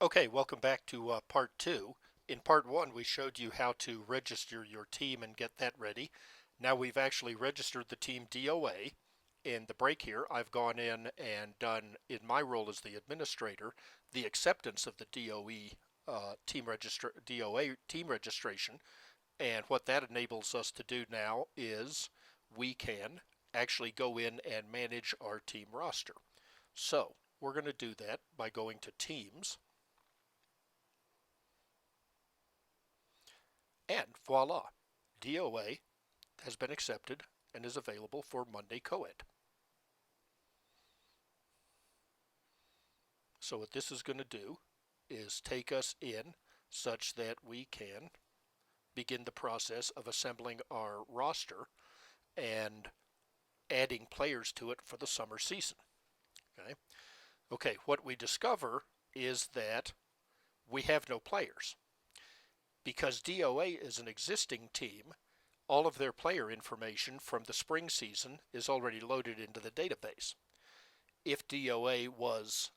Okay, welcome back to part two. In part one, we showed you how to register your team and get that ready. Now we've actually registered the team DOA. In the break here, I've gone in and done, in my role as the administrator, the acceptance of the DOA team registration. And what that enables us to do now is we can actually go in and manage our team roster. So we're going to do that by going to Teams. And voila, DOA has been accepted and is available for Monday co-ed. So what this is going to do is take us in such that we can begin the process of assembling our roster and adding players to it for the summer season. Okay, what we discover is that we have no players. Because DOA is an existing team, all of their player information from the spring season is already loaded into the database. If DOA was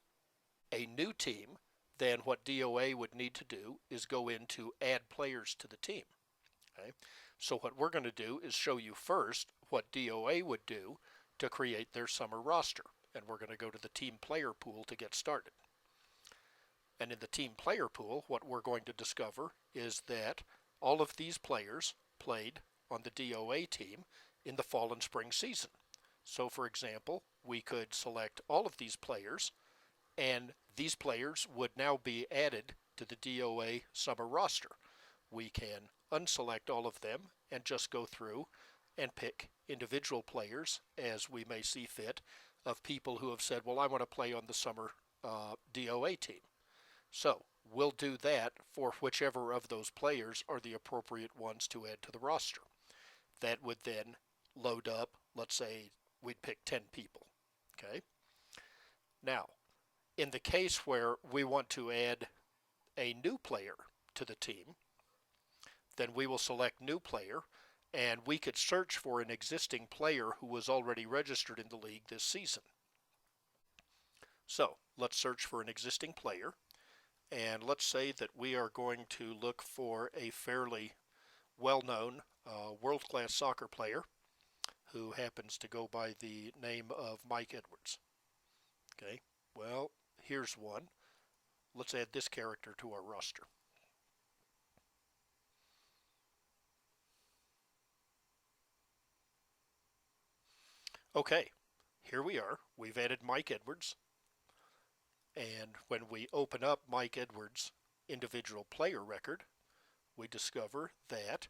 a new team, then what DOA would need to do is go in to add players to the team. Okay? So what we're going to do is show you first what DOA would do to create their summer roster. And we're going to go to the team player pool to get started. And in the team player pool, what we're going to discover is that all of these players played on the DOA team in the fall and spring season. So for example, we could select all of these players, and these players would now be added to the DOA summer roster. We can unselect all of them and just go through and pick individual players as we may see fit of people who have said, well, I want to play on the summer DOA team. So we'll do that for whichever of those players are the appropriate ones to add to the roster. That would then load up, let's say we'd pick 10 people. Okay. Now, in the case where we want to add a new player to the team, then we will select new player, and we could search for an existing player who was already registered in the league this season. So let's search for an existing player. And let's say that we are going to look for a fairly well-known world-class soccer player who happens to go by the name of Mike Edwards. Okay, well, here's one. Let's add this character to our roster. Okay, here we are. We've added Mike Edwards. And when we open up Mike Edwards' individual player record, we discover that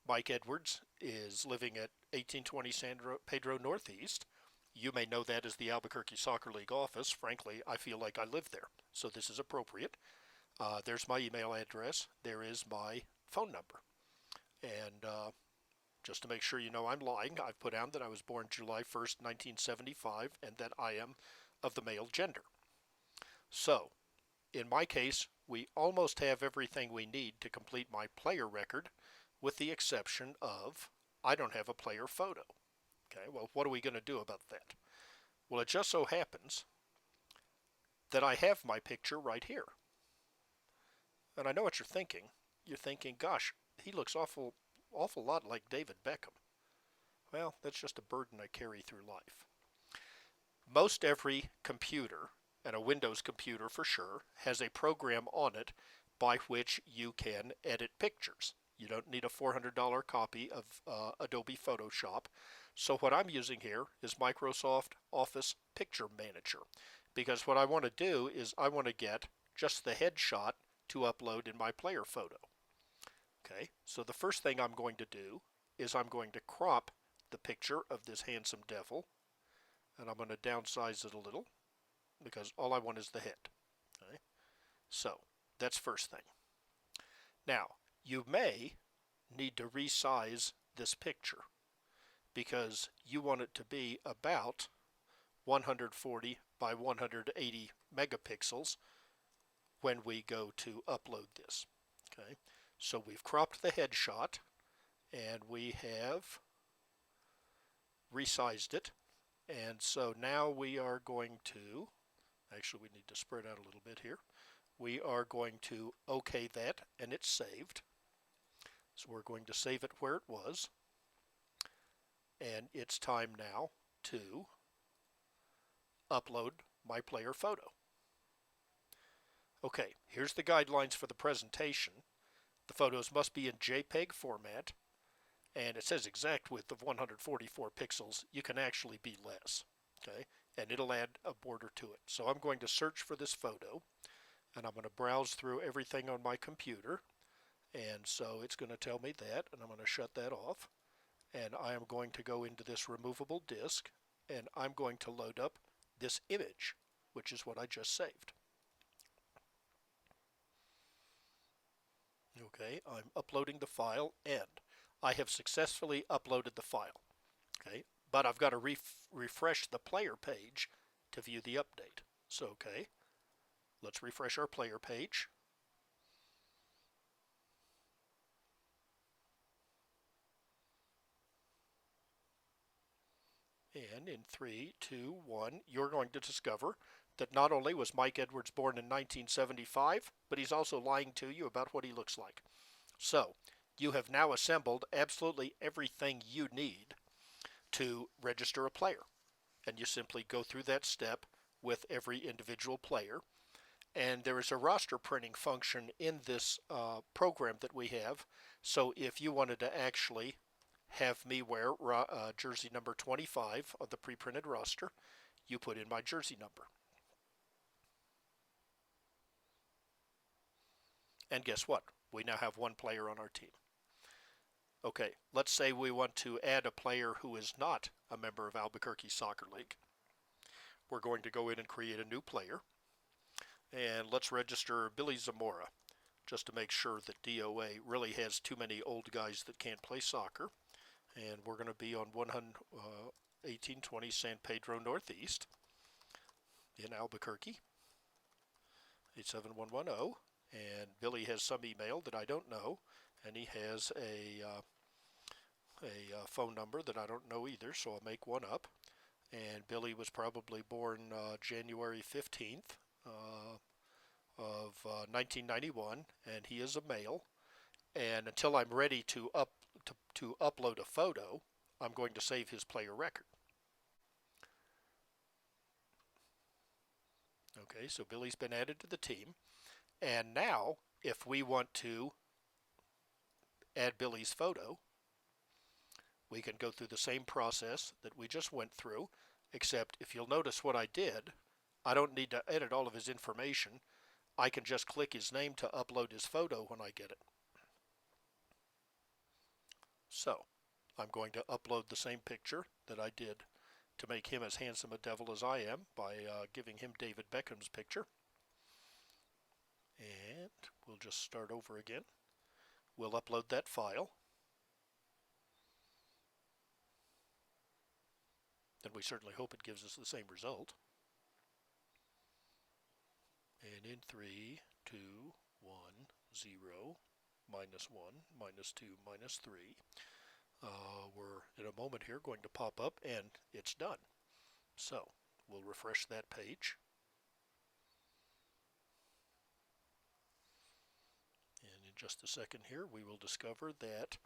Mike Edwards is living at 1820 San Pedro Northeast. You may know that as the Albuquerque Soccer League office. Frankly, I feel like I live there, so this is appropriate. There's my email address. There is my phone number. And just to make sure you know I'm lying, I've put down that I was born July 1st, 1975, and that I am of the male gender. So, in my case, we almost have everything we need to complete my player record, with the exception of I don't have a player photo. Okay, well, what are we going to do about that? Well, it just so happens that I have my picture right here. And I know what you're thinking. You're thinking, gosh, he looks awful lot like David Beckham. Well, that's just a burden I carry through life. Most every computer, and a Windows computer for sure, has a program on it by which you can edit pictures. You don't need a $400 copy of Adobe Photoshop. So what I'm using here is Microsoft Office Picture Manager, because what I want to do is I want to get just the headshot to upload in my player photo. Okay, so the first thing I'm going to do is I'm going to crop the picture of this handsome devil, and I'm going to downsize it a little because all I want is the head. Okay, so that's first thing. Now, you may need to resize this picture because you want it to be about 140 by 180 megapixels when we go to upload this. Okay, so we've cropped the headshot and we have resized it, and so now we are going to, actually we need to spread out a little bit here. we are going to OK that, and it's saved. So we're going to save it where it was. And it's time now to upload my player photo. Okay, here's the guidelines for the presentation. The photos must be in JPEG format, and it says exact width of 144 pixels. You can actually be less, okay? And it'll add a border to it. So I'm going to search for this photo, and I'm going to browse through everything on my computer. And so it's going to tell me that, and I'm going to shut that off. And I am going to go into this removable disk, and I'm going to load up this image, which is what I just saved. Okay, I'm uploading the file, and I have successfully uploaded the file. Okay, but I've got to refresh the player page to view the update. So, okay, let's refresh our player page. And in 3, 2, 1, you're going to discover that not only was Mike Edwards born in 1975, but he's also lying to you about what he looks like. So, you have now assembled absolutely everything you need to register a player. And you simply go through that step with every individual player. And there is a roster printing function in this program that we have. So if you wanted to actually have me wear jersey number 25 of the pre-printed roster, you put in my jersey number. And guess what? We now have one player on our team. Okay, let's say we want to add a player who is not a member of Albuquerque Soccer League. We're going to go in and create a new player. And let's register Billy Zamora, just to make sure that DOA really has too many old guys that can't play soccer. And we're going to be on 1820 San Pedro Northeast in Albuquerque, 87110. And Billy has some email that I don't know, and he has a phone number that I don't know either, so I'll make one up. And Billy was probably born January 15th of 1991, and he is a male. And until I'm ready to upload a photo, I'm going to save his player record. Okay, so Billy's been added to the team. And now, if we want to add Billy's photo, we can go through the same process that we just went through, except if you'll notice what I did, I don't need to edit all of his information. I can just click his name to upload his photo when I get it. So, I'm going to upload the same picture that I did to make him as handsome a devil as I am by giving him David Beckham's picture. And we'll just start over again. We'll upload that file. And we certainly hope it gives us the same result. And in 3, 2, 1, 0, -1, -2, -3, we're in a moment here going to pop up, and it's done. So we'll refresh that page. And in just a second here, we will discover that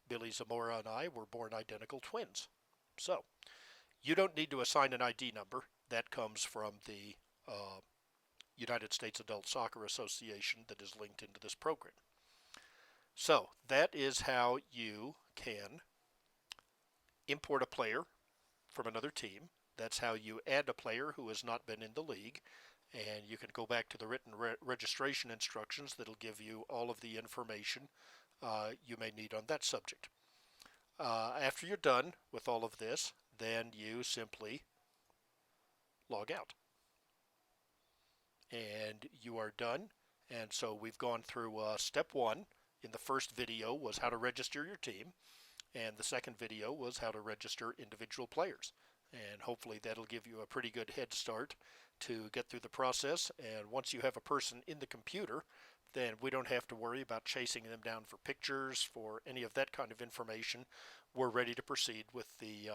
Billy Zamora and I were born identical twins. So you don't need to assign an ID number. That comes from the United States Adult Soccer Association that is linked into this program. So that is how you can import a player from another team. That's how you add a player who has not been in the league. And you can go back to the written registration instructions that'll give you all of the information you may need on that subject. After you're done with all of this, then you simply log out. And you are done. And so we've gone through step 1 in the first video was how to register your team, and the second video was how to register individual players. And hopefully that'll give you a pretty good head start to get through the process. And once you have a person in the computer, then we don't have to worry about chasing them down for pictures, for any of that kind of information. We're ready to proceed with the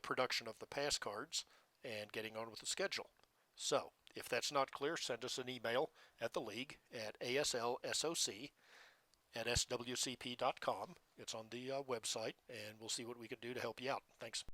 production of the pass cards and getting on with the schedule. So If that's not clear, send us an email at the league at aslsoc@swcp.com. It's on the website, and we'll see what we can do to help you out. Thanks.